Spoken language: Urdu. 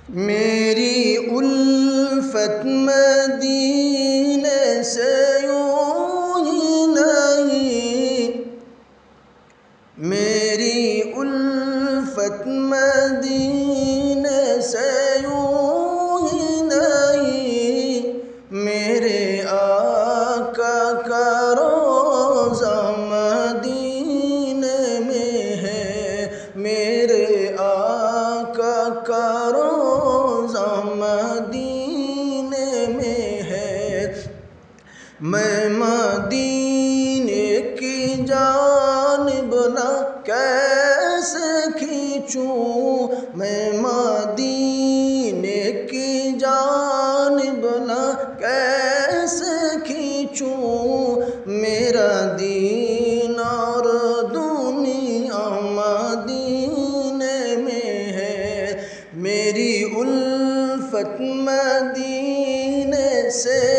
میری الفت مدینے سے یوں ہی نہیں، میری الفت مدینے سے یوں ہی نہیں، میرے آقا کا روضہ مدینے میں ہے، میرے آقا کا روضہ مدینے میں ہے۔ میں مدینے کی جانب نہ کیسے کھینچوں، میں مدینے کی جانب نہ کیسے کھینچوں، میرا دین اور دنیا مدینے میں ہے، میری الفت مدینے سے